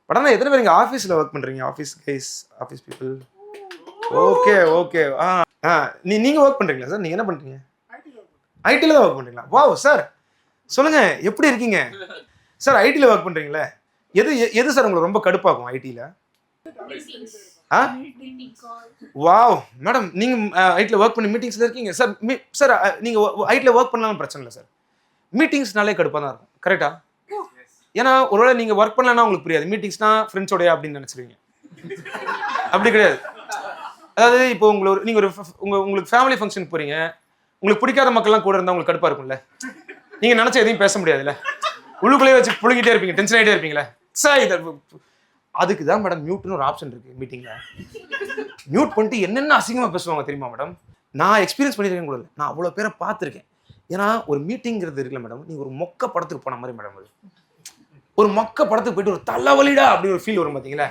But ஆனால் எத்தனை பேர் இங்கே ஆஃபீஸில் ஒர்க் பண்ணுறீங்க? Office guys, office people. Okay okay. நீங்கள் ஒர்க் பண்ணுறீங்களா சார்? நீங்கள் என்ன பண்ணுறீங்க? ஐடியில் தான் ஒர்க் பண்ணுறீங்களா? வாவ் சார், சொல்லுங்கள் எப்படி இருக்கீங்க சார்? ஐடியில் ஒர்க் பண்ணுறீங்களே, எது சார் உங்களுக்கு ரொம்ப கடுப்பாகும் ஐடியில்? வாவ் மேடம், நீங்கள் ஐடியில் ஒர்க் பண்ணி மீட்டிங்ஸில் இருக்கீங்க சார். சார் நீங்கள் ஐடியில் ஒர்க் பண்ணலாம் பிரச்சனை இல்லை சார், மீட்டிங்ஸ்னாலே கடுப்பாக தான் இருக்கும். கரெக்டா? ஏன்னா ஒருவேளை நீங்கள் ஒர்க் பண்ணலன்னா உங்களுக்கு புரியாது, மீட்டிங்ஸ்னா ஃப்ரெண்ட்ஸோடைய அப்படின்னு நினச்சிருவீங்க. அப்படி கிடையாது. அதாவது இப்போ நீங்கள் உங்களுக்கு ஃபேமிலி ஃபங்க்ஷனுக்கு போகிறீங்க, உங்களுக்கு பிடிக்காத மக்கள்லாம் கூட இருந்தால் உங்களுக்கு கடுப்பாக இருக்கும்ல, நீங்கள் நினச்சா எதையும் பேச முடியாதுல்ல, உள்ளுக்குள்ளேயே வச்சு புழுங்கிட்டே இருப்பீங்க, டென்ஷன் ஆகிட்டே இருப்பீங்களே சார். அதுக்கு தான் மேடம் மியூட்னு ஒரு ஆப்ஷன் இருக்குது மீட்டிங்கில். மியூட் பண்ணிட்டு என்னென்ன அசிங்கமாக பேசுவாங்க தெரியுமா மேடம்? நான் எக்ஸ்பீரியன்ஸ் பண்ணியிருக்கேன் கூட இல்லை, நான் அவ்வளோ பேரை பார்த்துருக்கேன். ஏன்னா ஒரு மீட்டிங்கிறது இருக்குல்ல மேடம், நீங்கள் ஒரு மொக்க படத்துக்கு போன மாதிரி மேடம். அது ஒரு மொக்க படத்துக்கு போயிட்டு ஒரு தலைவலிடா அப்படி ஒரு ஃபீல் வரும் பார்த்தீங்களா?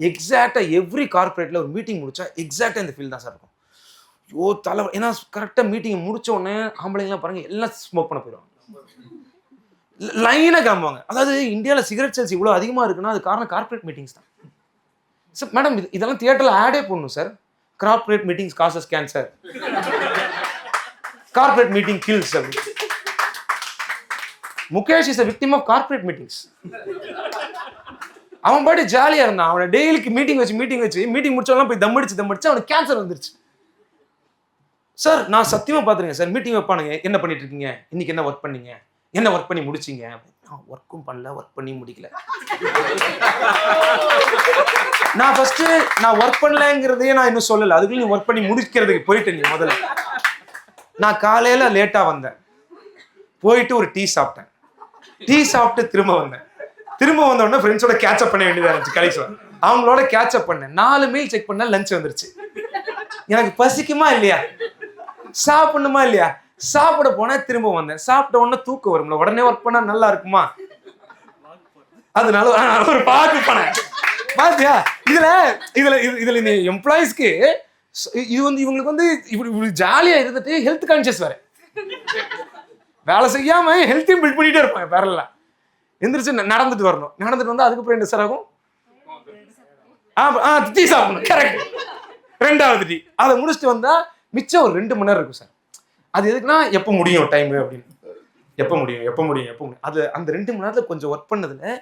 எக்ஸாக்டாக எவ்ரி கார்பரேட்டில் ஒரு மீட்டிங் முடிச்சா எக்ஸாக்டாக இந்த ஃபீல் தான் சார் இருக்கும். ஏன்னா கரெக்டாக மீட்டிங் முடிச்ச உடனே ஆம்பளைங்களாம் பாருங்க எல்லாம் ஸ்மோக் பண்ண போயிடுவாங்க, லைனாக கிளம்புவாங்க. அதாவது இந்தியாவில் சிகரெட் சேல்ஸ் இவ்வளோ அதிகமாக இருக்குன்னா அது காரணம் கார்பரேட் மீட்டிங்ஸ் தான் சார். மேடம் இதெல்லாம் தியேட்டரில் ஆடே போடணும் sir. Corporate meetings causes cancer, corporate meeting kills. Mukesh is a victim of corporate meetings. அவன் பாட்டு ஜாலியா இருந்தான். அவனை டெய்லிக்கு மீட்டிங் வச்சு மீட்டிங் முடிச்சவெல்லாம் போய் தம்மடிச்சு அவனுக்கு கேன்சர் வந்துருச்சு சார். நான் சத்தியமா பாத்துருக்கேன் சார், மீட்டிங் வைப்பானுங்க, என்ன பண்ணிட்டு இருக்கீங்க இன்னைக்கு, என்ன ஒர்க் பண்ணீங்க, என்ன ஒர்க் பண்ணி முடிச்சிங்க. நான் ஒர்க்கும் பண்ணல, ஒர்க் பண்ணி முடிக்கல. நான் ஃபர்ஸ்ட் நான் ஒர்க் பண்ணலங்கிறதையே நான் இன்னும் சொல்லல, அதுக்குள்ள நீ ஒர்க் பண்ணி முடிக்கிறதுக்கு போயிட்டு நீ முதல்ல. நான் காலையில லேட்டா வந்தேன், போயிட்டு ஒரு டீ சாப்பிட்டேன், டீ சாப்பிட்டு திரும்ப வந்த உடனே ஃப்ரெண்ட்ஸோட கேட்சப் பண்ண வேண்டியதாக இருந்துச்சு. கடைசி அவங்களோட கேட்சப் பண்ணேன். 4 மெயில் செக் பண்ண லஞ்ச் வந்துருச்சு. எனக்கு பசிக்குமா இல்லையா, சாப்பிடணுமா இல்லையா, சாப்பிட போனா திரும்ப வந்தேன். சாப்பிட்ட உடனே தூக்கம் வரும்ல, உடனே ஒர்க் பண்ணா நல்லா இருக்குமா, அதனால ஒரு பாக்கு பண்ணேன். பாத்தியா இதுல நீ எம்ப்ளாயிஸ்க்கு இது வந்து இவங்களுக்கு வந்து இப்படி ஜாலியா இருந்துட்டு ஹெல்த் கான்சியஸ் வேற, வேலை செய்யாம ஹெல்த்தையும் பில்ட் பண்ணிட்டே இருப்பாங்க. பேரல எந்திரிச்சு நடந்துட்டு வரணும், நடந்துட்டு வந்தா அதுக்கப்புறம் என்ன சார் ஆகும்? டீ சாப்பிடணும். கரெக்ட், 2வது டீ. அதை முடிச்சுட்டு வந்தா மிச்சம் ஒரு 2 மணி நேரம் இருக்கும் சார். அது எதுக்குன்னா எப்போ முடியும் டைம் அப்படின்னு, எப்போ முடியும். அது அந்த 2 மணி நேரத்துல கொஞ்சம் ஒர்க் பண்ணதுல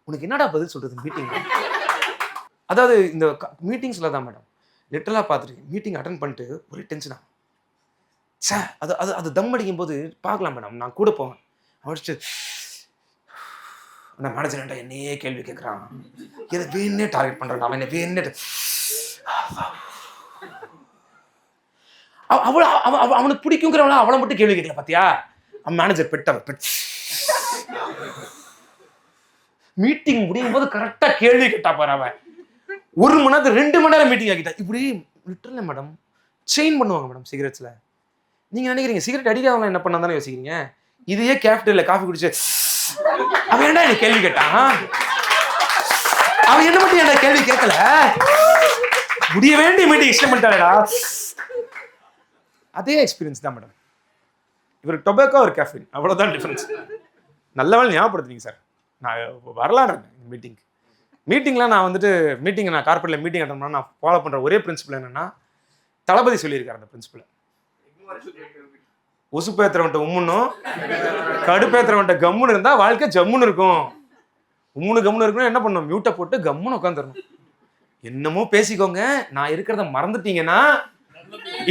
உனக்கு என்னடா பதில் சொல்றது மீட்டிங். அதாவது இந்த மீட்டிங்ஸ்ல தான் மேடம் லிட்டரலா பார்த்துருக்கேன். மீட்டிங் அட்டன் பண்ணிட்டு ஒரு டென்ஷனா சார், அது தம் அடிக்கும் போது பார்க்கலாம் மேடம், நான் கூட போவேன். அவடிச்சு நான் மேனேஜர்கிட்ட என்னையே கேள்வி கேட்குறான், எதை வேணே டார்கெட் பண்ணுறான், அவன் என்ன வேணே அவனுக்கு பிடிக்குங்கிறவள அவளை மட்டும் கேள்வி கேட்கல. பார்த்தியா அவன் மேனேஜர் பெட்ட மீட்டிங் முடியும் போது கரெக்டா கேள்வி கேட்டா பாரு. அவன் 1 மணி நேரத்துக்கு 2 மணி நேரம் மீட்டிங் ஆகிட்டா. இப்படி லிட்டரலா மேடம் செயின் பண்ணுவாங்க மேடம் சிகரெட்ஸ்ல. நீங்க நினைக்கிறீங்க சிகரெட் அடிக்காதவங்க என்ன பண்ணா தானே யோசிக்கிறீங்க. இதையே கேஃப்டேரியால காஃபி குடிச்சு அவன் ஏன்டா என்ன கேள்வி கேட்டான், அவன் என்ன மட்டும் ஏன்டா கேள்வி கேட்கல, முடிய வேண்டிய மீட்டிங் இஷ்டம் பண்ணிட்டாடா. அதே எக்ஸ்பீரியன்ஸ் தான் மேடம். இவருக்கு டொபாக்கோ ஒரு கேஃபின், அவ்வளோதான் டிஃபரன்ஸ். நல்ல வேலை ஞாபகப்படுத்துறீங்க சார். நான் வரலான்னு இருக்கேன் மீட்டிங்லாம். நான் வந்துட்டு நான் கார்பரேட்டில் மீட்டிங் அட்டன் பண்ணால் நான் ஃபாலோ பண்ணுற ஒரே பிரின்சிபல் என்னன்னா, தளபதி சொல்லியிருக்காரு அந்த பிரின்சிபல், உசுப்பேத்துறவன்ட்ட உம்முன்னும் கடுப்பேத்துறவன்ட்ட கம்முன்னு இருந்தால் வாழ்க்கை ஜம்முன்னு இருக்கும். கம்முன்னு இருக்கணும், என்ன பண்ணணும், மியூட்டை போட்டு கம்முன்னு உட்காந்துடணும். என்னமோ பேசிக்கோங்க, நான் இருக்கிறத மறந்துட்டீங்கன்னா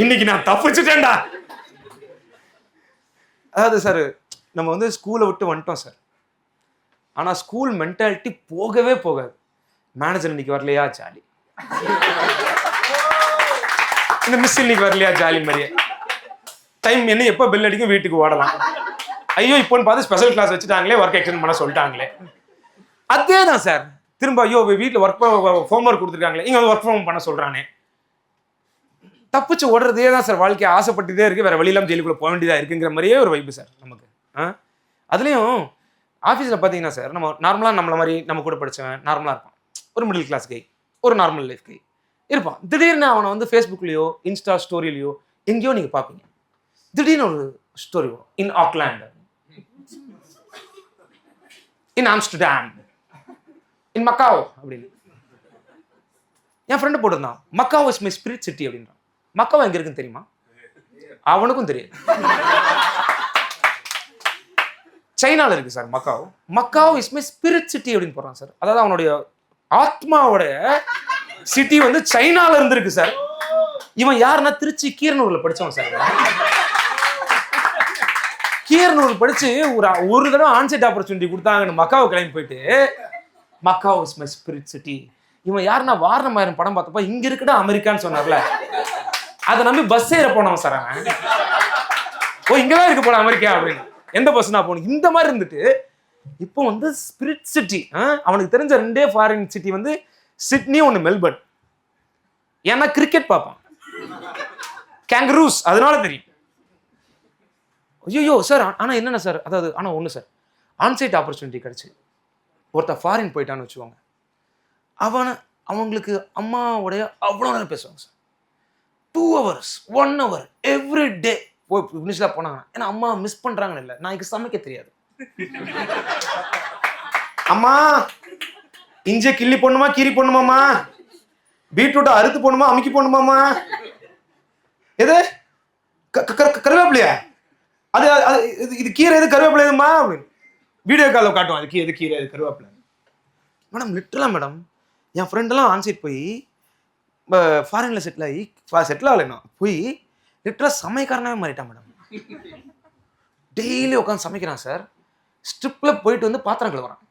இன்னைக்கு நான் தப்பிச்சுட்டேன்டா. அதாவது சார் நம்ம வந்து ஸ்கூலை விட்டு வந்துட்டோம் சார், ஆனால் ஸ்கூல் மென்டாலிட்டி போகவே போகாது. மேனேஜர் இன்னைக்கு வரலையா ஜாலி, இந்த மிஸ் இன்னைக்கு வரலையா ஜாலி மாதிரியே. டைம் என்ன எப்போ பெல் அடிக்கும் வீட்டுக்கு ஓடலாம். ஐயோ இப்போன்னு பார்த்து ஸ்பெஷல் கிளாஸ் வச்சுட்டாங்களே, ஒர்க் எக்ஸ்டெண்ட் பண்ண சொல்லிட்டாங்களே. அதே தான் சார் திரும்ப ஐயோ வீட்டில் ஹோம் ஒர்க் கொடுத்துருக்காங்களே, இங்கே ஒர்க் ஃப்ரம் பண்ண சொல்கிறானே. தப்பிச்சு ஓடுறதே தான் சார் வாழ்க்கையை. ஆசைப்பட்டுதே இருக்குது, வேறு வழியிலாம் ஜெயிலுக்குள்ளே போக வேண்டியதாக இருக்குங்கிற மாதிரியே ஒரு வைப்பு சார் நமக்கு. அதுலேயும் ஆஃபீஸில் பார்த்தீங்கன்னா சார், நம்ம நார்மலாக நம்மள மாதிரி நம்ம கூட படித்தவன் நார்மலாக இருப்பான், ஒரு மிடில் கிளாஸ் கை, ஒரு நார்மல் லைஃப் கை இருப்பான். திடீர்னு அவனை வந்து ஃபேஸ்புக்லேயோ இன்ஸ்டா ஸ்டோரியிலையோ எங்கேயோ நீங்கள் பார்ப்பீங்க. திடீர்னு ஒரு ஸ்டோரி வரும், in Auckland, in Amsterdam, in Macau அப்படின்னு. என் ஃப்ரெண்டு போட்டிருந்தான், Macau is my spirit city அப்படின்றான். மக்காவ் எங்க இருக்குன்னு தெரியுமா? அவனுக்கும் தெரியும். சைனால இருக்கு sir Macau. Macau is my spirit city அப்படின்னு போடுறான் சார். அதாவது அவனுடைய ஆத்மாவோட சிட்டி வந்து சைனால இருந்திருக்கு சார். இவன் யாருன்னா திருச்சி கீரனூர்ல படிச்சவன் சார். கீரனூர் படிச்சு ஒரு தடவை ஆன்சைட் ஆப்பர்ச்சுனிட்டி கொடுத்தாங்கன்னு மக்காவை கிளம்பி போயிட்டு macaw is my spirit city. இவன் யாருன்னா வாரணமாயிரம் படம் பார்த்தப்ப இங்க இருக்குடா அமெரிக்கான்னு சொன்னார்ல, அதை நம்பி பஸ் ஏற போனவன் சார். அவன் ஓ இங்கதான் இருக்கு போன அமெரிக்கா அப்படின்னு. எந்த பஸ் நான் போகணும் இந்த மாதிரி இருந்துட்டு இப்போ வந்து ஸ்பிரிட் சிட்டி. அவனுக்கு தெரிஞ்ச 2 ஃபாரின் சிட்டி வந்து சிட்னி, ஒன்று மெல்பர்ன். ஏன்னா கிரிக்கெட் பார்ப்பான், கேங்கரூஸ், அதனால தெரியும். ஐயோ சார், ஆனால் என்னென்ன சார், அதாவது ஆனால் ஒன்று சார், ஆன்சைட் ஆப்பர்ச்சுனிட்டி கிடச்சி ஒருத்தர் ஃபாரின் போயிட்டான்னு வச்சுக்கோங்க, அவங்களுக்கு அம்மாவுடைய அவ்வளோ நேரம் பேசுவாங்க sir. 2 hours 1 hour every day போய் ஃபினிஷ்லாம் போனாங்க. ஏன்னா அம்மா மிஸ் பண்ணுறாங்கன்னு இல்லை, நான் இங்கே சமைக்க தெரியாது. அம்மா இஞ்சி கிள்ளி போடணுமா கீரி போடணுமாம்மா, பீட்ரூட்டை அறுத்து போடணுமா அமுக்கி போடணுமாம்மா, எது கருவேப்பிலையா, அது இது கீரை எது கருவேப்பிலை எதுமா அப்படின்னு வீடியோ காலில் காட்டுவோம். அது எது கீரை எது கருவேப்பிலை. மேடம் லிட்டரலா மேடம் என் ஃப்ரெண்டெல்லாம் ஆன்சைட் போய் ஃபாரின்ல செட்டில் ஆகலைன்னா போய் லிட்டரலா சமைக்காரனாவே மாறிட்டான் மேடம். டெய்லி உட்காந்து சமைக்கிறான் சார். ஸ்ட்ரிப்ல போயிட்டு வந்து பாத்திரம் கழுவுறான்.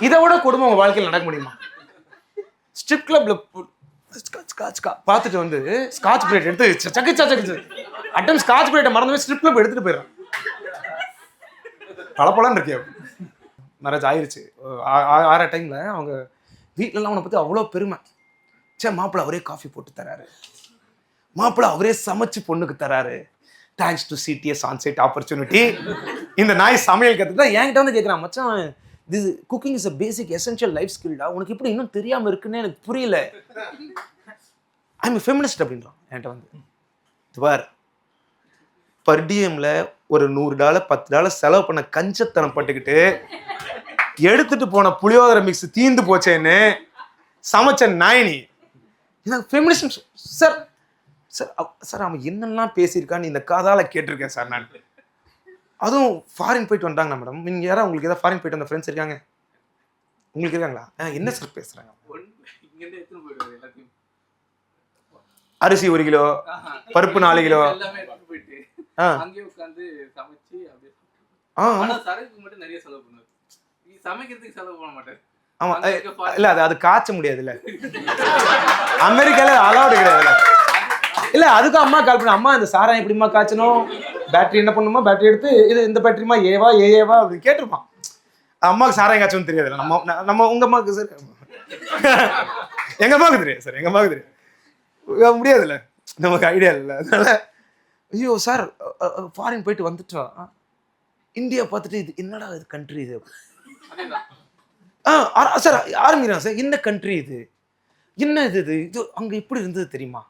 இதை விட கொடுமை உங்க வாழ்க்கையில் நடக்க முடியுமா? ஸ்ட்ரிப் கிளப்ல பார்த்துட்டு வந்து ஸ்காட்ச் பிரைட் எடுத்து சக்கிச்சு அட்டம் ஸ்காட்ச் பிரைட்டை மறந்து ஸ்ட்ரிப் கிளப் எடுத்துட்டு போயிடுறான். பழப்பழம் இருக்கே. மேரேஜ் ஆயிடுச்சு. ஆற டைம்ல அவங்க வீட்டிலலாம் அவனை பத்தி அவ்வளோ பெருமை. சே மாப்பிள்ளை அவரே காஃபி போட்டு தராரு, மாப்பிள்ளை அவரே சமைச்சு பொண்ணுக்கு தராரு, thanks to CTS onsite opportunity. இந்த நாய் சமையல் கற்றுக்கிட்டா என்கிட்ட வந்து கேட்குறான், மச்சான் this cooking is a basic essential life ஸ்கில்டா, உனக்கு இப்படி இன்னும் தெரியாமல் இருக்குன்னு எனக்கு புரியல. ஐ எம் ஃபெமினிஸ்ட் அப்படின்றான் என்கிட்ட வந்து. துவார் பர் டிஎம்ல ஒரு $100 $10 செலவு பண்ண கஞ்சத்தனம் பட்டுக்கிட்டு எடுத்துட்டு போன புளியோதரை மிக்ஸ் தீந்து போச்சேன்னு சமைச்ச நாயினி எனக்கு ஃபெமினிஸ்ட். சார் சார் சார் அவன் என்னெல்லாம் பேசியிருக்கான்னு இந்த காதால கேட்டிருக்கேன் சார் நான். அதுவும் ஃபாரின் போயிட்டு வந்தாங்க மேடம். நீங்கள் யாரா உங்களுக்கு ஏதாவது ஃபாரின் போயிட்டு வந்த ஃப்ரெண்ட்ஸ் இருக்காங்க? உங்களுக்கு இருக்காங்களா? என்ன சார் பேசுகிறாங்க? அரிசி 1 கிலோ, பருப்பு 4 கிலோ. ஆமா இல்ல அது காய்ச்ச முடியாது இல்ல, அமெரிக்கால அலௌட் கிடையாது. இல்ல அதுக்கும் அம்மா கால் பண்ண, அம்மா இந்த சாரம் எப்படிமா காய்ச்சணும், பேட்டரி என்ன பண்ணுமா, பேட்டரி எடுத்து இது இந்த பேட்டரிமா ஏவா ஏஏவா அப்படின்னு கேட்டிருப்பான். அம்மாவுக்கு சாராயம் காய்ச்சணும் தெரியாது. நம்ம உங்க அம்மாவுக்கு சார், எங்க அம்மாவுக்கு தெரியாது சார், எங்க அம்மாவுக்கு தெரியாது, முடியாதுல்ல, நமக்கு ஐடியா இல்லை. அதனால ஐயோ சார் ஃபாரின் போயிட்டு வந்துட்டா இந்தியா பார்த்துட்டு இது என்னடா இது கண்ட்ரி இது சார் ஆரம்பிக்கிறான் சார், என்ன கண்ட்ரி இது, என்ன இது இது அங்கே இப்படி இருந்தது தெரியுமா,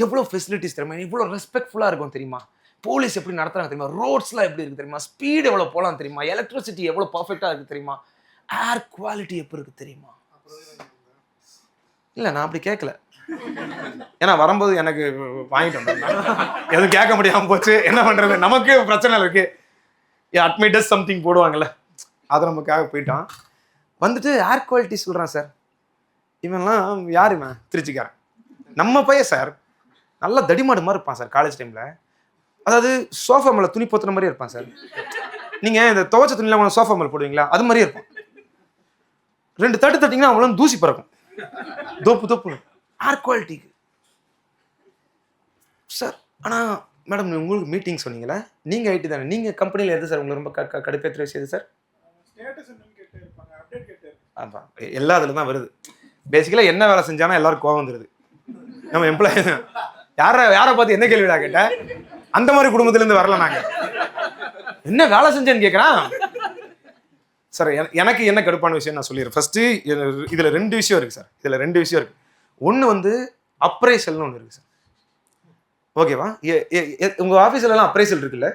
எவ்வளோ ஃபெசிலிட்டிஸ் தெரியுமா, இவ்வளோ ரெஸ்பெக்ட்ஃபுல்லாக இருக்கும் தெரியுமா, போலீஸ் எப்படி நடத்துறாங்க தெரியுமா, ரோட்ஸ்லாம் எப்படி இருக்கு தெரியுமா, ஸ்பீடு எவ்வளோ போகலாம் தெரியுமா, எலக்ட்ரிசிட்டி எவ்வளோ பர்ஃபெக்டாக இருக்குது தெரியுமா, ஏர் குவாலிட்டி எப்படி இருக்குது தெரியுமா. இல்லை நான் அப்படி கேட்கல, ஏன்னா வரும்போது எனக்கு வாங்கிட்டு வந்தேன், எதுவும் கேட்க முடியாமல் போச்சு, என்ன பண்ணுறது, நமக்கு பிரச்சனை இருக்கு, அட்மிட்டஸ் சம்திங் போடுவாங்கல்ல, அதை நமக்காக போயிட்டான். வந்துட்டு ஏர் குவாலிட்டி சொல்கிறான் சார். இவன்லாம் யார், இவன் திருச்சிக்காரன், நம்ம பையன் சார், நல்லா தடிமாடு மாதிரி இருப்பான் சார் காலேஜ் டைமில். அதாவது சோஃபா மேலே துணி போத்துற மாதிரியே இருப்பான் சார். நீங்கள் இந்த துவைச்ச துணியில் சோஃபா மேலே போடுவீங்களா, அது மாதிரியே இருப்பான். 2 தட்டு தட்டிங்கன்னா அவ்வளோ தூசி பறக்கும், தோப்பு தோப்பு. ஏர் குவாலிட்டிக்கு சார். ஆனால் மேடம் உங்களுக்கு மீட்டிங் சொன்னீங்களா, நீங்கள் ஐடி தானே, நீங்கள் கம்பெனியில் எது சார் உங்களுக்கு ரொம்ப கடுப்பேற்ற விஷயம் சார்? ஆமாம் எல்லா இதில் தான் வருது. பேசிக்கலாக என்ன வேலை செஞ்சானா எல்லாரும் கோவம் வந்துடுது. நம்ம எம்ப்ளாயி யாரை பார்த்து என்ன கேள்விடா கேட்டேன், அந்த மாதிரி குடும்பத்துலேருந்து வரல. நாங்கள் என்ன வேலை செஞ்சேன்னு கேட்குறான் சார். எனக்கு என்ன கடுப்பான விஷயம் நான் சொல்லிடுறேன். ஃபர்ஸ்ட்டு இதில் 2 விஷயம் இருக்குது சார், இதில் 2 விஷயம் இருக்குது. ஒன்று வந்து அப்ரைசல்னு ஒன்று இருக்குது சார், ஓகேவா? உங்கள் ஆஃபீஸ்லலாம் அப்ரைசல் இருக்குல்ல,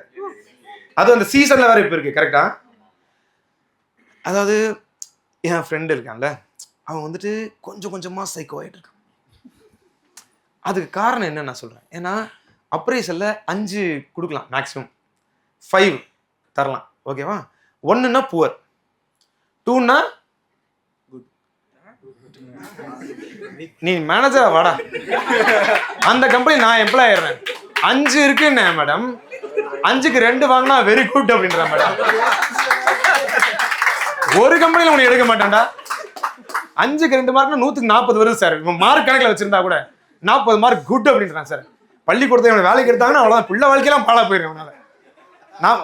அது அந்த சீசனில் வேறு இப்போ இருக்குது கரெக்டாக. அதாவது என் ஃப்ரெண்டு இருக்கான்ல, அவன் வந்துட்டு கொஞ்சம் கொஞ்சமாக சைக்கோ ஆகிட்டு இருக்கான். அதுக்கு காரணம் என்ன நான் சொல்கிறேன். ஏன்னா அப்ரைசலில் 5 கொடுக்கலாம் மேக்ஸிமம், 5 தரலாம். ஓகேவா? 1ன்னா புவர், 2ன்னா நீ மேனேஜரா வாடா, அந்த கம்பெனி நான் எம்ப்ளாய் ஆயிடுறேன். 5 இருக்குன்னு மேடம், 5க்கு 2 வாங்கினா வெரி குட் அப்படின்ற மேடம். ஒரு கம்பெனியில் உனக்கு எடுக்க மாட்டேன்டா. 5க்கு 2 மார்க்னா 100க்கு 40 வருது சார். இவன் மார்க் கணக்கில் வச்சிருந்தா கூட 40 மார்க் குட் அப்படின்றான் சார். பள்ளிக்கூடத்தை இவனை வேலைக்கு எடுத்தாங்கன்னா அவ்வளோதான், பிள்ளை வாழ்க்கையெல்லாம் பாழா போயிடும் அவனால. நான்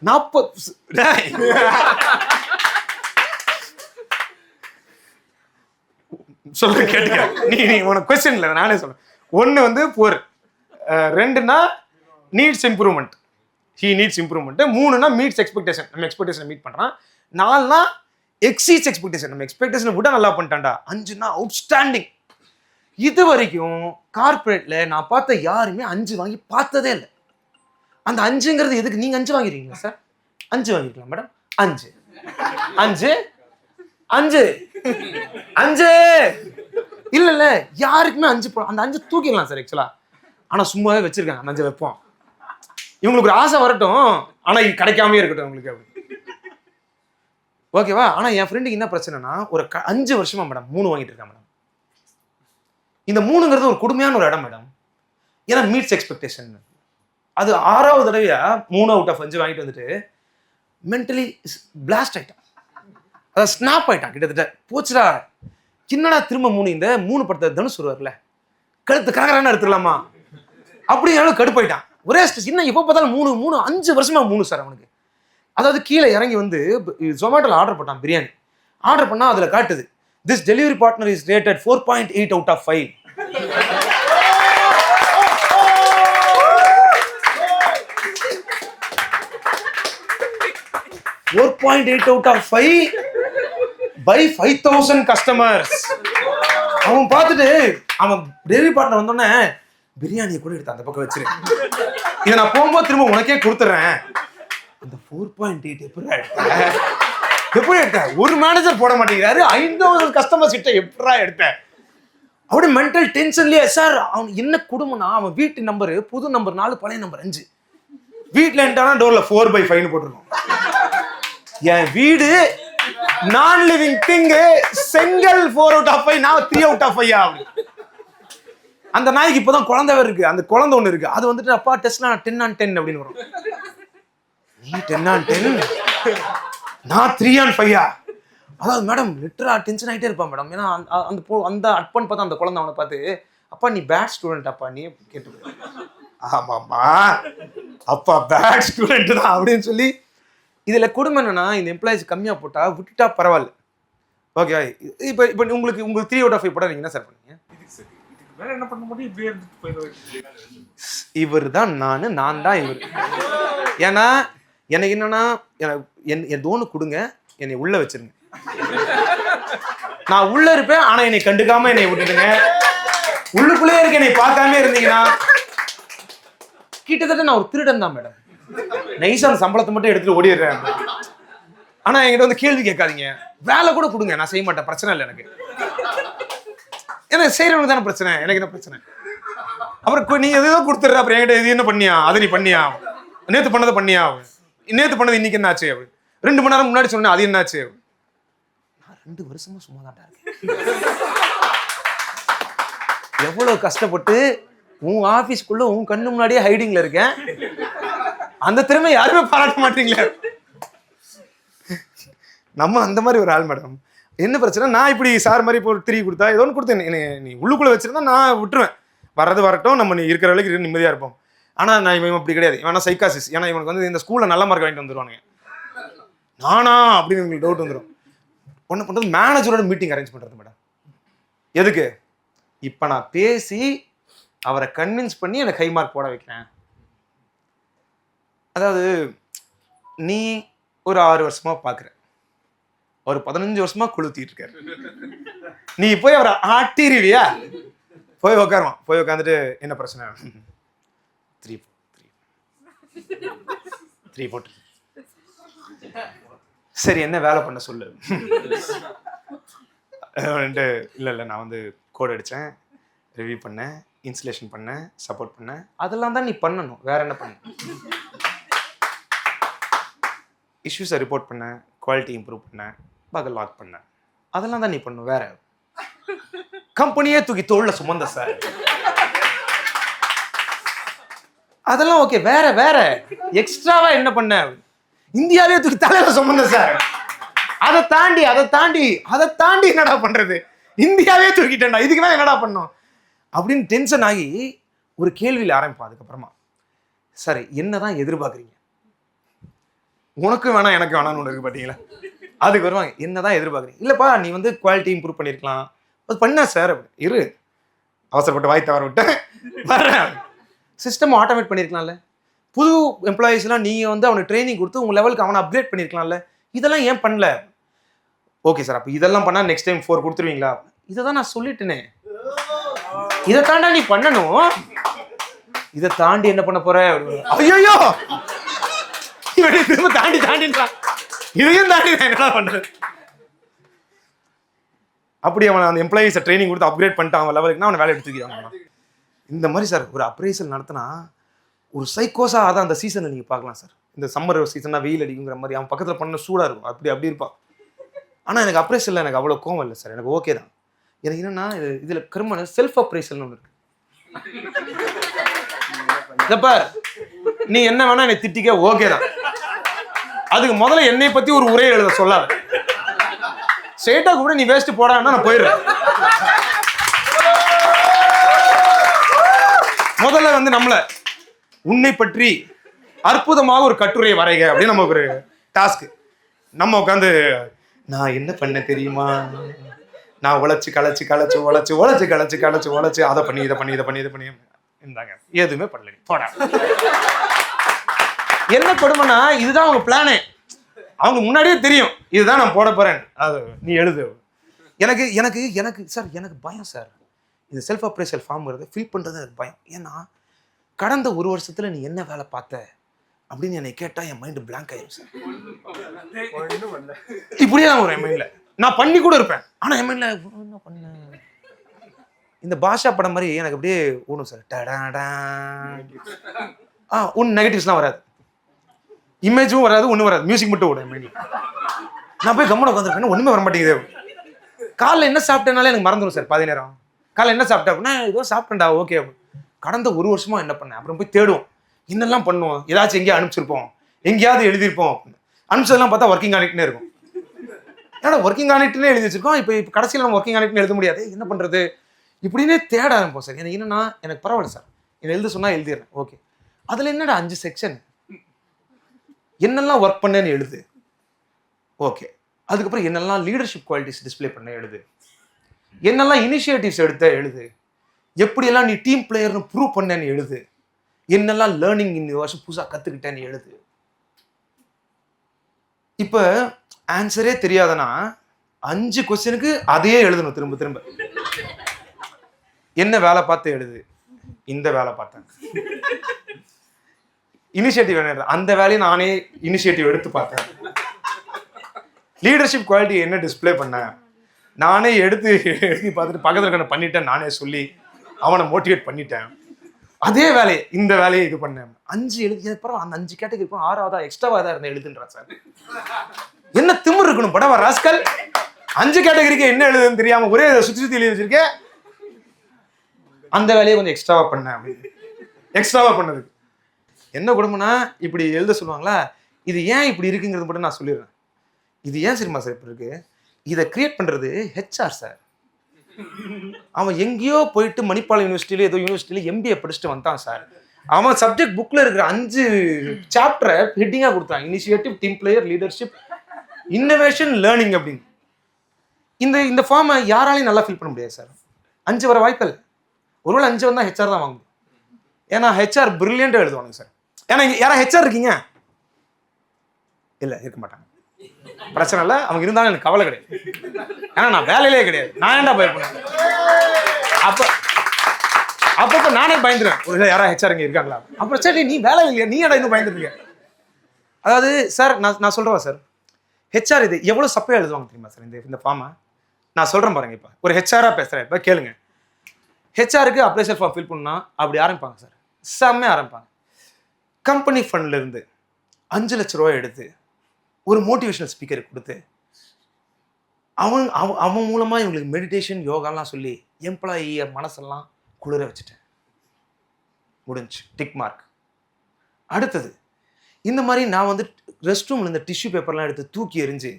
40 சொல்ல கேட்டுக்க. நீ உனக்கு கொஸ்டின் இல்லை, நானே சொல்றேன். 1 வந்து புவர், 2ன்னா needs improvement, he needs improvement, 3ன்னா மீட்ஸ் எக்ஸ்பெக்டேஷன், நம்ம எக்ஸ்பெக்டேஷன் மீட் பண்றான், 4ன்னா எக்ஸீட்ஸ் எக்ஸ்பெக்டேஷன், நம்ம எக்ஸ்பெக்டேஷனை விட நல்லா பண்ணிட்டான்டா, 5ன்னா அவுட்ஸ்டாண்டிங். இது வரைக்கும் கார்பரேட்ல நான் பார்த்த யாருமே 5 வாங்கி பார்த்ததே இல்லை. அந்த 5ங்கிறது எதுக்கு? நீங்க 5 வாங்கிருக்கீங்களா சார்? 5 வாங்கிருக்கலாம் மேடம். 5 5 5 5 இல்ல இல்ல, யாருக்குமே 5 அந்த 5 தூக்கிடலாம் சார் ஆக்சுவலா. ஆனா சும்மாவே வச்சிருக்காங்க, அந்த 5 வைப்போம், இவங்களுக்கு ஒரு ஆசை வரட்டும், ஆனா இது கிடைக்காமயே இருக்கட்டும் உங்களுக்கு அப்படி. ஓகேவா? ஆனா என் ஃப்ரெண்டுக்கு என்ன பிரச்சனைனா, ஒரு 5 வருஷமா மேடம் 3 வாங்கிட்டு இருக்கா மேடம். இந்த 3ங்கிறது ஒரு கொடுமையான ஒரு இடம் மேடம். ஏன்னா மீட்ஸ் எக்ஸ்பெக்டேஷன். அது 6வது தடவையா 3 அவுட் ஆஃப் 5 வாங்கிட்டு வந்துட்டு மென்டலி பிளாஸ்ட் ஆயிட்டான். அதாவது ஸ்னாப் ஆயிட்டான் கிட்டத்தட்ட. போச்சுடா, என்னடா திரும்ப 3, இந்த 3 படத்தை தனுஷ் வருவார்ல, கழுத்து கரகரான எடுத்துடலாமா அப்படிங்கிறளவு கடுப்பாயிட்டான். ஒரே ஸ்ட்ரெஸ். இன்னும் எப்போ பார்த்தாலும் 3 5 வருஷமா 3 சார் அவனுக்கு. அதாவது கீழே இறங்கி வந்து ஜொமேட்டோவில் ஆர்டர் பண்ணான் பிரியாணி. ஆர்டர் பண்ணா அதில் காட்டுது, this delivery partner is rated 4.8 out of 5. out of 5 by 5,000 customers. அவன் பார்த்துட்டு அவன் டெலிவரி பார்ட்னர் வந்தோடனே பிரியாணியை கூட எடுத்து அந்த பக்கம் வச்சிரு, இதை நான் போகும்போது திரும்ப உனக்கே கொடுத்துட்றேன். அந்த 4.8 எப்படி எடுத்த? ஒரு மேனேஜர் போட மாட்டேங்கிறாரு, 5,000 கஸ்டமர்ஸ் கிட்ட எப்படா எடுத்த? அப்படி மென்டல் டென்ஷன்லயே. சார் அவன் என்ன குடும்பம்னா, அவன் வீட்டு நம்பர் புது நம்பர் 4, பழைய நம்பர் 5. வீட்டில் என்டானா டோர்ல 4/5 போட்டிருக்கோம். என் வீடு நான் லிவிங் திங், செங்கல் 4 அவுட் ஆஃப் 5, நான் 3 அவுட் ஆஃப் 5. அந்த நாய்க்கு இப்பதான் குழந்தை இருக்கு, அந்த குழந்தை ஒண்ணு இருக்கு, அது வந்துட்டு அப்பா டெஸ்ட்ல 10 on 10 அப்படின்னு வரும். நீ 10 on 10, நான் 3 on 5. அதாவது மேடம் லிட்டரா டென்ஷன் ஆகிட்டே இருப்பான் மேடம். ஏன்னா அந்த அட்பன் பார்த்தா அந்த குழந்தை அவனை பார்த்து, அப்பா நீ பேட் ஸ்டூடெண்ட் அப்பா நீ கேட்டு. ஆமாம்மா அப்பா பேட் ஸ்டூடெண்ட் தான் அப்படின்னு சொல்லி. இதில் கொடுமை என்னன்னா, இந்த எம்ப்ளாயிஸ் கம்மியாக போட்டால் விட்டுட்டா பரவாயில்ல. ஓகே, இப்போ உங்களுக்கு 3 அவுட் ஆஃப் 5 போட்டால் நீங்கள் என்ன சார் பண்ணீங்க? இவர் தான் நான் தான் இவர். ஏன்னா எனக்கு என்னன்னா, என் தோணு கொடுங்க, என்னை உள்ள வச்சிருங்க, நான் உள்ள இருப்பேன், ஆனா என்னை கண்டுக்காம என்னை விட்டுடுங்க. உள்ளுக்குள்ளே இருக்க என்னை பார்க்காம இருந்தீங்கன்னா கிட்டத்தட்ட நான் ஒரு திருடன் தான் மேடம். நைஸா சம்பளத்தை மட்டும் எடுத்துட்டு ஓடிடுறேன். ஆனா என்கிட்ட வந்து கேள்வி கேட்காதீங்க, வேலை கூட கொடுங்க, நான் செய்ய மாட்டேன், பிரச்சனை இல்லை எனக்கு. ஏன்னா செய்யறவனுக்கு தானே பிரச்சனை, எனக்கு என்ன பிரச்சனை? அப்புறம் நீங்க எதோ கொடுத்துட்ற, அப்புறம் என்கிட்ட இது என்ன பண்ணியா, அதை நீ பண்ணியா, நேத்து பண்ணதை பண்ணியா, நேத்து பண்ணது இன்னைக்கு என்ன ஆச்சு, 2 மணி நேரம் முன்னாடி சொன்னேன் அது என்னாச்சு. நான் 2 வருஷமா சும்மா தான் இருக்கேன். எவ்வளவு கஷ்டப்பட்டு உன் ஆபீஸ்க்குள்ள உன் கண்ணு முன்னாடியே ஹைடிங்ல இருக்கேன். அந்த திறமை யாருமே பாராட்ட மாட்டீங்களே. நம்ம அந்த மாதிரி ஒரு ஆள் மேடம். என்ன பிரச்சனை, நான் இப்படி சார் மாதிரி இப்போ 3 கொடுத்தா ஏதோ ஒன்று கொடுத்தேன், நீ உள்ளுக்குள்ள வச்சிருந்தா நான் விட்டுருவேன், வர்றது வரட்டும், நம்ம நீ இருக்கிற அளவுக்கு நிம்மதியா இருப்போம். ஆனா நான் இவன் அப்படி கிடையாது, இவனா சைக்காசிஸ். ஏன்னா இவனுக்கு வந்து இந்த ஸ்கூல்ல நல்ல மார்க் வாங்கிட்டு வந்துருவானுங்க, நானா அப்படின்னு உங்களுக்கு டவுட் வந்துடும். ஒன்று பண்ணுறது மேனேஜரோட மீட்டிங் அரேஞ்ச் பண்ணுறது மேடம். எதுக்கு? இப்போ நான் பேசி அவரை கன்வின்ஸ் பண்ணி எனக்கு ஹை மார்க் போட வைக்கிறேன். அதாவது நீ ஒரு 6 வருஷமா பார்க்குற, ஒரு 15 வருஷமா கொளுத்திட்டு இருக்காரு, நீ போய் அவரை ஆட்டிருவியா? போய் உட்காருவான், போய் உட்காந்துட்டு என்ன பிரச்சனை, 3 போட்டு சரி என்ன வேலை பண்ண சொல்லு. இல்லை நான் வந்து கோட் அடித்தேன், ரிவ்யூ பண்ணேன், இன்ஸ்டலேஷன் பண்ணேன், சப்போர்ட் பண்ணேன். அதெல்லாம் தான் நீ பண்ணணும், வேற என்ன பண்ண. இஷ்யூஸை ரிப்போர்ட் பண்ணேன், குவாலிட்டி இம்ப்ரூவ் பண்ணேன், பக லாக் பண்ணேன். அதெல்லாம் தான் நீ பண்ணணும், வேற. கம்பெனியே தூக்கி தோள்ல சுமந்த சார். அதெல்லாம் ஓகே, வேற வேற எக்ஸ்ட்ராவா என்ன பண்ண? இந்தியாவே தூக்கி தலையில சுமந்த சார். அதை தாண்டி என்னடா பண்றது? இந்தியாவே தூக்கிட்டேன்டா, இதுக்கு மேல என்னடா பண்ணோம் அப்படின்னு டென்ஷன் ஆகி ஒரு கேள்வியில் ஆரம்பிப்பா. அதுக்கப்புறமா சரி என்னதான் எதிர்பார்க்குறீங்க, உனக்கு வேணாம் எனக்கு வேணாம்னு ஒன்று இருக்கு பார்த்தீங்களா, அதுக்கு வருவாங்க. என்னதான் எதிர்பார்க்குறீங்க? இல்லைப்பா நீ வந்து குவாலிட்டி இம்ப்ரூவ் பண்ணியிருக்கலாம், அது பண்ணா சார். இரு, அவசரப்பட்டு வாய் தவற விட்டு வர்றேன். சிஸ்டம் ஆட்டோமேட் பண்ணியிருக்கலாம்ல, புது எம்ப்ளாயீஸ்லாம் நீங்கள் வந்து அவனுக்கு ட்ரைனிங் கொடுத்து உங்கள் லெவலுக்கு அவனை அப்கிரேட் பண்ணியிருக்கலாம்ல, இதெல்லாம் ஏன் பண்ணல? ஓகே சார், அப்போ இதெல்லாம் பண்ணால் நெக்ஸ்ட் டைம் 4 கொடுத்துருவீங்களா? இதை தான் நான் சொல்லிட்டேனே, இதை தாண்டா நீ பண்ணணும், இதை தாண்டி என்ன பண்ண போற? ஐயோ திரும்ப தாண்டின்றான், இதையும் தாண்டி நான் என்ன பண்றது? அப்படி அவன் அந்த எம்ப்ளாயிஸை ட்ரைனிங் கொடுத்து அப்கிரேட் பண்ணிட்டு அவன் லெவலுக்குனா அவனை வேலை எடுத்துக்கிறான். இந்த மாதிரி சார் ஒரு அப்ரைசல் நடத்தினா ஒரு சைக்கோஸா அதான் அந்த சீசனை நீங்கள் பார்க்கலாம் சார். இந்த சம்மர் சீசனாக வெயில் அடிக்குங்கிற மாதிரி அவன் பக்கத்தில் பண்ண சூடாக இருக்கும், அப்படி இருப்பான். ஆனால் எனக்கு அப்ரைசலில் எனக்கு அவ்வளோ கோவம் இல்லை சார், எனக்கு ஓகே தான். எனக்கு என்னன்னா இதில் கிரிமினல் செல்ஃப் அப்ரைசல்னு ஒன்று இருக்கு. இதப்ப நீ என்ன வேணா என்னை திட்டிக்க, ஓகே தான். அதுக்கு முதல்ல என்னை பற்றி ஒரு உரை எழுத சொல்லாத, ஸ்ட்ரெயிட்டா கூட நீ வேஸ்ட் போடான்னா நான் போயிடுறேன். முதல்ல வந்து நம்மள உன்னை பற்றி அற்புதமாக ஒரு கட்டுரையை வரைக அப்படின்னு நம்ம ஒரு டாஸ்க். நம்ம உட்காந்து நான் என்ன பண்ண தெரியுமா, நான் உழைச்சு அதை பண்ணி இதை பண்ணி இருந்தாங்க, எதுவுமே பண்ணல. போடா, என்ன கொடுமைனா இதுதான் அவங்க பிளானே. அவங்க முன்னாடியே தெரியும் இதுதான் நான் போட போறேன், அது நீ எழுது. எனக்கு எனக்கு எனக்கு சார் எனக்கு பயம் சார், இந்த செல்ஃப் அப்ரைசல் ஃபார்ம்ங்கிறது ஃபில் பண்ணுறது எனக்கு பயம். ஏன்னா கடந்த 1 வருஷத்துல நீ என்ன வேலை பார்த்த அப்படின்னு என்னை கேட்டா என் மைண்டு பிளாங்க் ஆயிடும் சார். இப்படியே தான் என் மைண்ட்ல நான் பண்ணி கூட இருப்பேன், ஆனா என் மைண்ட்ல என்ன பண்ண, இந்த பாஷா படம் மாதிரி எனக்கு அப்படியே ஓடும் சார். ஒன்றும் நெகட்டிவ்ஸ்லாம் வராது, இமேஜும் வராது, ஒன்றும் வராது, மியூசிக் மட்டும் ஓடும் என் மைண்ட்ல. நான் போய் கம்மனை உட்காந்துருக்கேன், ஒன்றுமே வர மாட்டேங்குது. காலைல என்ன சாப்பிட்டேனாலே எனக்கு மறந்துடும் சார். 10 நேரம் காலைல என்ன சாப்பிட்டேன் அப்படின்னா ஏதோ சாப்பிட்டேன்டா, ஓகே. கடந்த 1 வருஷமா என்ன பண்ணேன், அப்புறம் போய் தேடுவோம், என்னெல்லாம் பண்ணுவோம், ஏதாச்சும் எங்கேயா அனுப்பிச்சிருப்போம், எங்கேயாவது எழுதியிருப்போம். அனுப்பிச்சதெல்லாம் பார்த்தா ஒர்க்கிங் ஆனிட்னே இருக்கும். ஏன்னா ஒர்க்கிங் ஆனிட்னே எழுதி வச்சிருக்கோம். இப்போ கடைசியில் நம்ம ஒர்க்கிங் ஆனிட்னு எழுத முடியாது, என்ன பண்ணுறது இப்படின்னே தேட ஆரம்பிப்போம் சார். எனக்கு என்னன்னா எனக்கு பரவாயில்ல சார், என்ன எழுத சொன்னால் எழுதிடுறேன், ஓகே. அதில் என்னடா 5 செக்ஷன், என்னெல்லாம் ஒர்க் பண்ணேன்னு எழுது, ஓகே. அதுக்கப்புறம் என்னெல்லாம் லீடர்ஷிப் குவாலிட்டிஸ் டிஸ்பிளே பண்ண எழுது, என்னெல்லாம் இனிஷியேட்டிவ்ஸ் எடுத்த எழுது, எப்படியெல்லாம் நீ டீம் பிளேயர்னு ப்ரூவ் பண்ணேன்னு எழுது, என்னெல்லாம் லேர்னிங் இந்த வருஷம் புதுசாக கற்றுக்கிட்டேன்னு எழுது. இப்போ ஆன்சரே தெரியாதனா 5 கொஸ்டினுக்கு அதையே எழுதணும் திரும்ப திரும்ப. என்ன வேலை பார்த்து எழுது, இந்த வேலை பார்த்தேன். இனிஷியேட்டிவ் என்ன, அந்த வேலையை நானே இனிஷியேட்டிவ் எடுத்து பார்த்தேன். லீடர்ஷிப் குவாலிட்டி என்ன டிஸ்பிளே பண்ணேன், நானே எடுத்து எழுதி பார்த்துட்டு பக்கத்தில் இருக்க பண்ணிட்டேன், நானே சொல்லி அவனை மோட்டிவேட் பண்ணிட்டேன். அதே வேலையை இந்த வேலையை இது பண்ணேன். 5 எழுதி அப்புறம் அந்த 5 கேட்டகரிக்கும் 6ஆவதா எக்ஸ்ட்ராவா தான் இருந்தேன் எழுதுன்றான் சார். என்ன திமிர் இருக்கணும் படவா ராஸ்கல், 5 கேட்டகரிக்கு என்ன எழுதுன்னு தெரியாம ஒரே சுத்தி எழுதி வச்சிருக்கேன். அந்த வேலையை கொஞ்சம் எக்ஸ்ட்ராவா பண்ணேன். அப்படின்னு எக்ஸ்ட்ராவா பண்ணதுக்கு என்ன கொடுமைனா இப்படி எழுத சொல்லுவாங்களா, இது ஏன் இப்படி இருக்குங்கிறது மட்டும் நான் சொல்லிடுறேன். இது ஏன் சரிமா சார் இப்படி இருக்கு, இதை கிரியேட் பண்றது ஹெச்ஆர் சார். அவன் எங்கேயோ போயிட்டு மணிப்பால் யூனிவர்சிட்டியில ஏதோ யூனிவர்சிட்டியில எம்பிஏ படிச்சுட்டு வந்தான் சார். அவன் சப்ஜெக்ட் புக்ல இருக்கிற 5 சாப்டரை ஹெட்டிங்கா கொடுத்தான், initiative, team player, leadership, innovation, learning அப்படின்னு. இந்த ஃபார்மை யாராலையும் நல்லா ஃபில் பண்ண முடியாது சார். 5 வர வாய்ப்பு இல்லை. ஒருவேளை 5 வந்தா ஹெச்ஆர் தான் வாங்க, ஏன்னா ஹெச்ஆர் பிரில்லியண்டா எழுதுவானுங்க சார். ஏன்னா யாரா ஹெச்ஆர் இருக்கீங்க, இல்ல இருக்க மாட்டாங்க, பிரச்சனை இல்லை, அவங்க இருந்தாலும் எனக்கு கவலை கிடையாது. ஏன்னா நான் வேலையிலே கிடையாது, நான் ஏன்டா பயப்படுறேன். அப்பப்போ நானே பயந்துருவேன், ஒரு யாரா ஹெச்ஆர் இங்கே இருக்காங்களா, அப்புறம் சரி நீ வேலை இல்லையா, நீ ஏடா இன்னும் பயந்துருக்கீங்க. அதாவது சார் நான் சொல்றவா சார், ஹெச்ஆர் இது எவ்வளோ சப்பையாக எழுதுவாங்க தெரியுமா சார் இந்த ஃபார்மை? நான் சொல்கிறேன் பாருங்க. இப்போ ஒரு ஹெச்ஆராக பேசுகிறேன். இப்போ கேளுங்க. ஹெச்ஆருக்கு அப்ரைசல் ஃபார்ம் ஃபில் பண்ணால் அப்படி ஆரம்பிப்பாங்க சார். செம்மையாக ஆரம்பிப்பாங்க. கம்பெனி ஃபண்ட்லேருந்து 5 லட்ச ரூபா எடுத்து ஒரு மோட்டிவேஷனல் ஸ்பீக்கருக்கு கொடுத்து அவன் மூலமாக இவங்களுக்கு மெடிடேஷன் யோகாலாம் சொல்லி எம்ப்ளாயியை மனசெல்லாம் குளிர வச்சுட்டேன். முடிஞ்சு, டிக் மார்க். அடுத்தது இந்த மாதிரி நான் வந்து ரெஸ்ட் ரூமில் இந்த டிஷ்யூ பேப்பர்லாம் எடுத்து தூக்கி எறிஞ்சு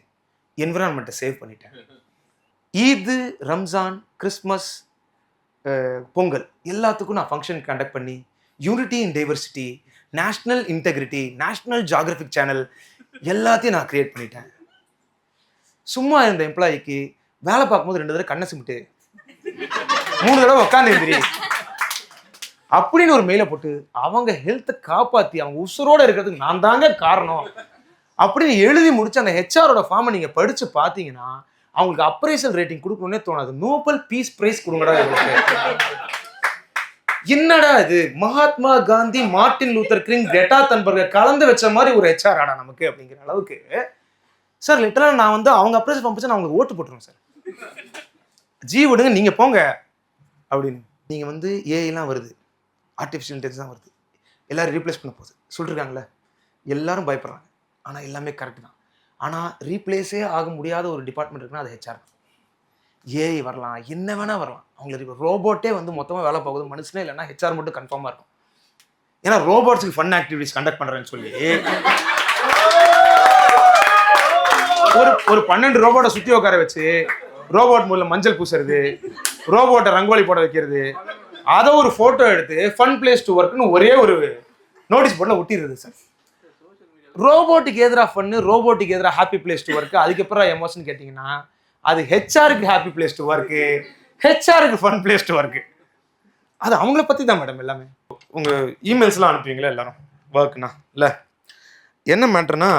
என்விரான்மெண்ட்டை சேவ் பண்ணிட்டேன். ஈது, ரம்ஜான், கிறிஸ்மஸ், பொங்கல் எல்லாத்துக்கும் நான் ஃபங்க்ஷன் கண்டக்ட் பண்ணி யூனிட்டி இன் diversity, national integrity, national Geographic channel எல்லாத்தையும் நான் கிரியேட் பண்ணிட்டேன். சும்மா இருந்த எம்ப்ளாயிக்கு வேலை பார்க்கும்போது 2 தடவை கண்ணை சிமிட்டு 3 தடவை உட்காந்து எழுந்திரி அப்படின்னு ஒரு மெயிலை போட்டு அவங்க ஹெல்த்தை காப்பாற்றி அவங்க உசுரோட இருக்கிறதுக்கு நான் தாங்க காரணம் அப்படின்னு எழுதி முடிச்சு அந்த ஹெச்ஆரோட ஃபார்மை நீங்கள் படித்து பார்த்தீங்கன்னா அவங்களுக்கு அப்ரைசல் ரேட்டிங் கொடுக்கணும்னே தோணாது. நோபல் பீஸ் பிரைஸ் கொடுங்கடா. என்னடா இது Mahatma Gandhi, Martin Luther King, Greta Thunberg கலந்து வச்ச மாதிரி ஒரு ஹெச்ஆர் ஆடா நமக்கு அப்படிங்கிற அளவுக்கு சார். லிட்டரலாக நான் வந்து அவங்க அப்ரைசல் ஃபார்ம் வச்சு நான் அவங்களுக்கு ஓட்டு போட்டுருவேன் சார். ஜி விடுங்க நீங்கள் போங்க அப்படின்னு. நீங்கள் வந்து ஏஐலாம் வருது, ஆர்டிஃபிஷியல் இன்டெலிஜென்ஸ் தான் வருது, எல்லோரும் ரீப்ளேஸ் பண்ண போகுது சொல்லிருக்காங்களே, எல்லாரும் பயப்படுறாங்க. ஆனால் எல்லாமே கரெக்ட் தான். ஆனால் ரீப்ளேஸே ஆக முடியாத ஒரு டிபார்ட்மெண்ட் இருக்குன்னா அது ஹெச்ஆர் தான். ஏஐ வரலாம், என்ன வேணால் வரலாம். அவங்களுக்கு ரோபோட்டே வந்து மொத்தமாக வேலை போகுது, மனுஷனே இல்லைன்னா ஹெச்ஆர் மட்டும் கன்ஃபார்மாக இருக்கும். ஏன்னா ரோபோட்ஸுக்கு ஃபன் ஆக்டிவிட்டிஸ் கண்டக்ட் பண்ணுறேன்னு சொல்லி ஒரு 12 ரோபோட்டை சுற்றி உட்கார வச்சு ரோபோட் மூலம் மஞ்சள் பூசுறது, ரோபோட்டை ரங்கோலி போட வைக்கிறது, அதை ஒரு ஃபோட்டோ எடுத்து ஃபன் பிளேஸ் டு ஒர்க்னு ஒரே ஒரு நோட்டீஸ் போர்டில் ஒட்டிடுறது சார். ரோபோட்டுக்கு எதிராக ஃபன்னு, ரோபோட்டுக்கு எதிராக ஹாப்பி பிளேஸ் டு ஒர்க்கு, அதுக்கப்புறம் எமோஷன் கேட்டிங்கன்னா அது ஹெச்ஆருக்கு ஹாப்பி பிளேஸ் டு ஒர்க்கு, ஹெச்ஆருக்கு ஃபன் பிளேஸ் டு ஒர்க்கு. அது அவங்கள பற்றி தான் மேடம் எல்லாமே. உங்கள் இமெயில்ஸ்லாம் அனுப்புவீங்களா எல்லாரும் ஒர்க்குண்ணா? இல்லை என்ன மேட்டர்னா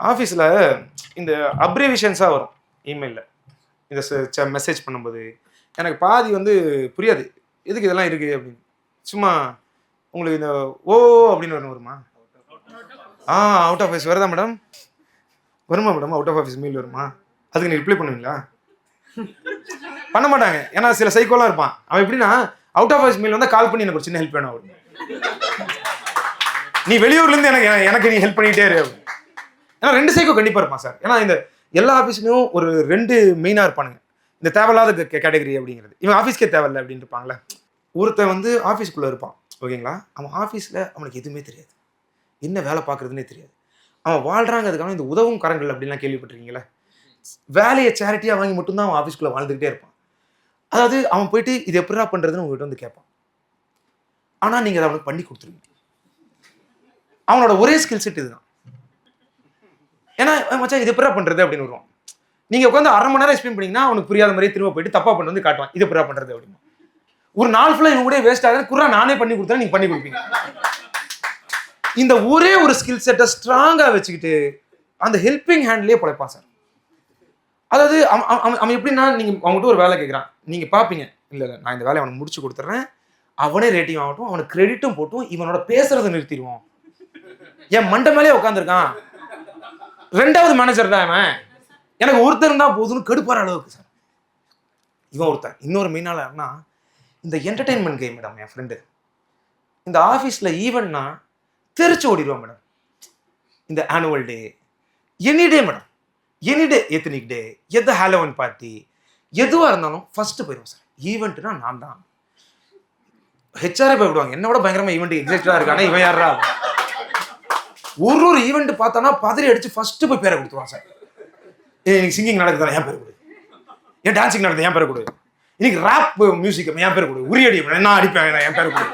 ஆஃபீஸில் இந்த அப்ரிவிஷன்ஸாக வரும் இமெயிலில். இந்த மெசேஜ் பண்ணும்போது எனக்கு பாதி வந்து புரியாது, எதுக்கு இதெல்லாம் இருக்குது அப்படின்னு. சும்மா உங்களுக்கு இந்த ஓ அப்படின்னு வருமா? அவுட் ஆஃப் ஆஃபீஸ் வருதா மேடம்? வருமா madam? Out of office mail வருமா? அதுக்கு நீ ரிப்ளை பண்ணுவீங்களா? பண்ண மாட்டாங்க. ஏன்னா சில சைக்கோலாம் இருப்பான். அவன் எப்படின்னா அவுட் ஆஃப் ஆஃபீஸ் மெயில் வந்தால் கால் பண்ணி எனக்கு ஒரு சின்ன ஹெல்ப் வேணும் அவரு, நீ வெளியூர்லேருந்து எனக்கு நீ ஹெல்ப் பண்ணிகிட்டே இரு. ஏன்னா 2 சைக்கோ கண்டிப்பாக இருப்பான் சார். ஏன்னா இந்த எல்லா ஆஃபீஸ்லையும் ஒரு 2 மெயினாக இருப்பானுங்க. இந்த தேவையில்லாத கேட்டகரி அப்படிங்கிறது இவன் ஆஃபீஸ்க்கே தேவையில்லை அப்படின்னு இருப்பாங்களே. ஒருத்தன் வந்து ஆஃபீஸ்க்குள்ளே இருப்பான், ஓகேங்களா? அவன் ஆஃபீஸில் அவனுக்கு எதுவுமே தெரியாது, என்ன வேலை பார்க்குறதுனே தெரியாது. அவன் வாழ்கிறாங்கிறதுக்கான இந்த உதவும் கரங்கள் அப்படின்லாம் கேள்விப்பட்டிருக்கீங்களே. வேலையை சேரிட்டியாக வாங்கி மட்டும்தான் அவன் ஆஃபீஸ்க்குள்ளே வாழ்ந்துக்கிட்டே இருப்பான். அதாவது அவன் போயிட்டு இது எப்படிடா பண்ணுறதுன்னு உங்கள்கிட்ட வந்து கேட்பான். ஆனால் நீங்கள் அதை அவனுக்கு பண்ணி கொடுத்துருவீங்க. அவனோட ஒரே ஸ்கில் செட் இதுதான். ஏன்னா மச்சான் இது எப்படிடா பண்ணுறது அப்படின்னு வருவான். நீங்கள் உட்காந்து 1/2 மணி நேரம் எக்ஸ்பிளைன் பண்ணிங்கன்னா அவனுக்கு புரியாத மாதிரி திரும்ப போயிட்டு தப்பாக பண்ணி வந்து காட்டுவான், இது எப்படிடா பண்ணுறது அப்படின்னு. ஒரு நாள் ஃபுல்லாக இவங்க கூட வேஸ்ட் ஆகுது, குறா நானே பண்ணி கொடுத்தா நீங்கள் பண்ணி கொடுப்பீங்க. இந்த ஒரே ஒரு ஸ்கில் செட்டை ஸ்ட்ராங்காக வச்சுக்கிட்டு அந்த ஹெல்பிங் ஹேண்ட்லேயே பழைப்பான் சார். அதாவது அவன் எப்படின்னா நீங்கள் அவங்ககிட்ட ஒரு வேலை கேட்குறான், நீங்கள் பார்ப்பீங்க, இல்லை நான் இந்த வேலையை அவனுக்கு முடிச்சு கொடுத்துட்றேன், அவனே ரேட்டிங் ஆகட்டும், அவனுக்கு கிரெடிட்டும் போட்டும், இவனோட பேசுறதை நிறுத்திடுவோம். என் மண்டை மேலே உட்காந்துருக்கான், 2வது மேனேஜர் தான் அவன், எனக்கு ஒருத்தர் தான் போதுன்னு கடுப்பான அளவுக்கு சார் இவன் ஒருத்தன். இன்னொரு மெயினால யாருன்னா இந்த என்டர்டெயின்மெண்ட் கேம் மேடம். என் ஃப்ரெண்டு இந்த ஆஃபீஸில் ஈவெண்ட்னா தெரிச்சு ஓடிடுவான் மேடம். இந்த annual day, any day madam, any day, ethnic day, எது ஹாலோவின் பார்ட்டி, எதுவாக இருந்தாலும் ஃபஸ்ட்டு போயிடுவோம் சார். ஈவெண்ட்னா நான் தான். ஹெச்ஆரே போய்விடுவாங்க, என்னோட பயங்கரமாக ஈவெண்ட் எக்ஸைட்டடாக இருக்கானே இவன் யாரா. ஒரு ஈவெண்ட் பார்த்தானா பதறி அடிச்சு ஃபஸ்ட்டு போய் பேரை கொடுத்துருவான் சார். இன்னைக்கு சிங்கிங் நடக்குதா என் பேர் கொடு, ஏன் டான்சிங் நடக்குது என் பேரை கொடு, இன்னைக்கு ராப் மியூசிக் என் பேர் கொடு, உரியடி நான் அடிப்பேன் என் பேரை கொடு,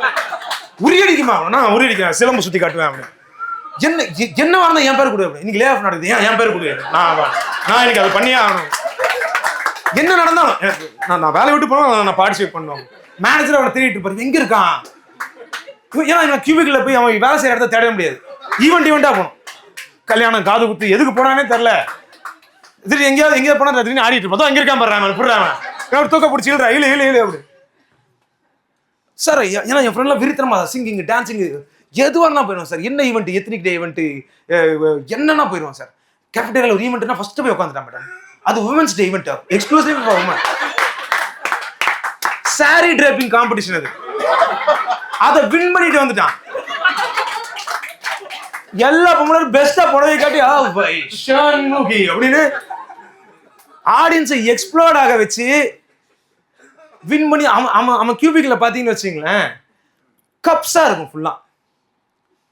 உரியடிக்குமா நான் உரியடிக்கிறேன், சிலம்பு சுற்றி காட்டுவேன் அப்படின்னு. என்ன வரணும் என் பேர் கொடு, இன்னைக்கு லே ஆஃப் நடக்குது என் பேர் கொடு, நான் இன்னைக்கு அதை பண்ணியே ஆகணும். என்ன நடந்தாலும் நான் வேலை விட்டு போனோம், நான் பார்ட்டிசிபேட் பண்ணுவோம். மேனேஜர் அவனை தேடிட்டு இருப்பாரு, எங்க இருக்கான். ஏன்னா கியூபிக்ல போய் அவன் வேலை செய்யற இடத்த தேட முடியாது, ஈவெண்டா போகணும். கல்யாணம், காது குத்து, எதுக்கு போனானே தெரியல. சரி எங்கேயாவது போனா திடீர்னு ஆடிட்டு இருப்போம், எங்க இருக்கான் பாரு புடுறான், தூக்க பிடிச்சி இல்ல இல்ல இல்ல இல்ல அப்படி சார். ஏன்னா என் ஃப்ரெண்ட்லாம் விரித்தனமா சிங்கிங், டான்சிங் எதுவானா போயிடுவோம் சார். என்ன ஈவெண்ட், எத்தனிக் டே ஈவெண்ட் என்னன்னா போயிடுவோம் சார். கேஃபிடேரியால ஒரு ஈவெண்ட்னா ஃபர்ஸ்ட் போய் உட்காந்துட்டான் மேடம். அது women's day event, exclusive for women. Sari draping competition அது. அதை வின் பண்ணிட்டு வந்துட்டான். எல்லா பொம்பளையும் பெஸ்டா புடவை காட்டி அப்படின்னு ஆடியன்ஸை எக்ஸ்ப்ளோர்ட் ஆக வச்சு வின் பண்ணி அவன் கியூபிக்ல பாத்தீங்கன்னு வச்சுங்களேன், கப்ஸா இருக்கும் ஃபுல்லா.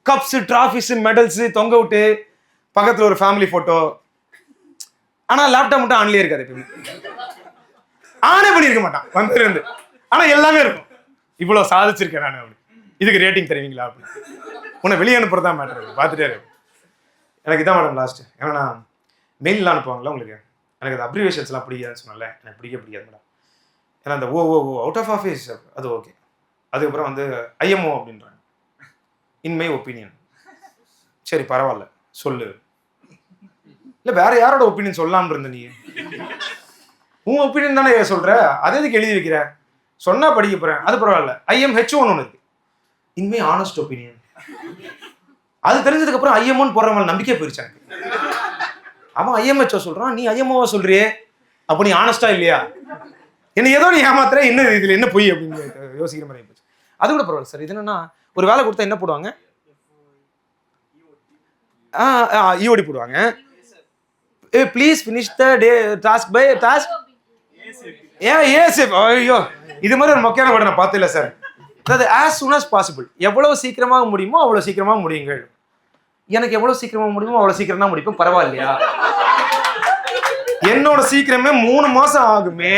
கப்ஸ், டிராஃபிஸ், மெடல்ஸ் தொங்க விட்டு, பக்கத்துல ஒரு ஃபேமிலி போட்டோ. ஆனா லேப்டாப் மட்டும் ஆன்லயே இருக்காது. எப்பவுமே ஆனே பண்ணிருக்க மாட்டான் வந்து. ஆனா எல்லாமே இருக்கும். இவ்வளவு சாதிச்சிருக்கேன் நான் அப்படி. இதுக்கு ரேட்டிங் தருவீங்களா அப்படின்னு. உன்னை வெளியே அனுப்புறதா மேட்டர். பார்த்துட்டே இருக்கு. எனக்கு இதான் மேடம் லாஸ்ட். ஏன்னா நான் மெயிலெலாம் அனுப்புவாங்களா உங்களுக்கு, எனக்கு அந்த அப்ரிவேஷன்ஸ்லாம் பிடிக்காதுன்னு சொன்னால, எனக்கு பிடிக்காது மேடம். ஏன்னா அந்த ஓ அவுட் ஆஃப் ஆஃபீஸ் அது ஓகே. அதுக்கப்புறம் வந்து ஐஎம்ஓ அப்படின்றாங்க, இன் மை ஒப்பீனியன். சரி பரவாயில்ல சொல்லு. இல்லை வேற யாரோட ஒப்பீனியன் சொல்லாமல் இருந்த நீ? உன் ஒப்பீனியன் தானே சொல்ற, அதே இதுக்கு எழுதி வைக்கிற. சொன்னா படிக்க போறேன், அது பரவாயில்ல. IMHO ஒன்று இருக்கு, இன்மே ஆனஸ்ட் ஒப்பீனியன். அது தெரிஞ்சதுக்கு அப்புறம் ஐஎம்ஓன்னு போடுறவங்க நம்பிக்கை போயிருச்சு எனக்கு. அவன் IMHO சொல்றான், நீ IMOவா சொல்றியே, அப்ப நீ ஆனஸ்டா இல்லையா? என்ன ஏதோ நீ ஏமாத்துற, என்ன இதுல என்ன பொய் அப்படின்னு யோசிக்கிற மாதிரி போச்சு. அது கூட பரவாயில்ல சார். இது என்னன்னா, ஒரு வேலை கொடுத்தா என்ன போடுவாங்க? EOD போடுவாங்க. Please finish the day task by task. ஐயோ, இது மாதிரி ஒரு மொக்கையான வேர்டை நான் பார்த்தே இல்லை சார். அதாவது as soon as possible, எவ்வளவு சீக்கிரமாக முடியுமோ அவ்வளவு சீக்கிரமாக முடியுங்கள். எனக்கு எவ்வளவு சீக்கிரமாக முடியுமோ அவ்வளவு சீக்கிரம் தான் முடிப்போம். பரவாயில்லையா? என்னோட சீக்கிரமே 3 மாசம் ஆகுமே,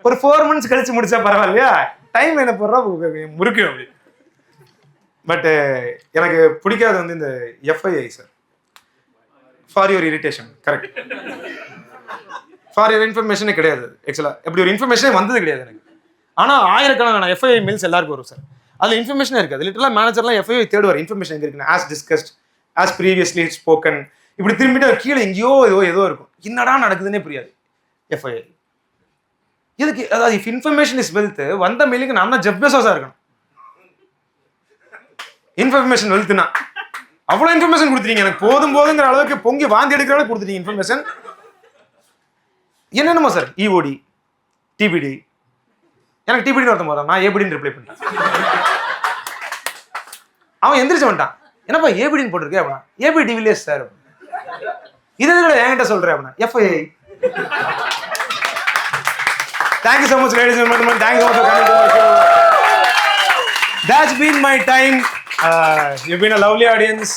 ஒரு 4 months கழிச்சு முடிச்சா பரவாயில்லையா? டைம் என்ன போடுறா முறுக்கு அப்படி. பட் எனக்கு பிடிக்காது வந்து இந்த FII sir, for your irritation. Correct, for your இன்ஃபர்மேஷனே கிடையாது. ஆக்சுவலாக எப்படி ஒரு இன்ஃபர்மேஷனே வந்தது கிடையாது எனக்கு. ஆனால் ஆயிரக்கணக்கான FII மெயில்ஸ் எல்லாருக்கும் வரும் சார். அதில் இன்ஃபர்மேஷனே இருக்காது. லிட்டரலாக மேனேஜர்லாம் FII தேடுவார், இன்ஃபர்மேஷன் எங்கே இருக்குன்னு. As discussed, as previously spoken, இப்படி திரும்பிட்டு கீழே எங்கேயோ ஏதோ இருக்கும். என்னடா நடக்குதுன்னே புரியாது. FII இதுக்கு, அதாவது இஃப் இன்ஃபர்மேஷன் இஸ் வெல்த், வந்த மெயிலுக்கு நான் தான் ஜெஃப் பெசோஸா இருக்கணும். இன்ஃபர்மேஷன் வெல்த்னா அவ்வளோ இன்ஃபர்மேஷன் கொடுத்துட்டீங்க எனக்கு, போதுங்கிற அளவுக்கு பொங்கி வாந்தி எடுக்கிற அளவுக்கு கொடுத்துட்டீங்க இன்ஃபர்மேஷன். என்னென்னமோ சார், EOD, TBD. எனக்கு TBD ஒருத்தன் போதான், நான் ABDன்னு ரிப்ளை பண்ணிட்டேன். அவன் எந்திரிச்சு வந்துட்டான், என்னப்பா ABDன்னு போட்டிருக்கேன் அப்படின்னா. ABD village sir. இது என்கிட்ட சொல்றேன் அப்படின்னா. FII. Thank you so much, ladies and gentlemen. Thank you so much for coming to my show. That's been my time. You've been a lovely audience.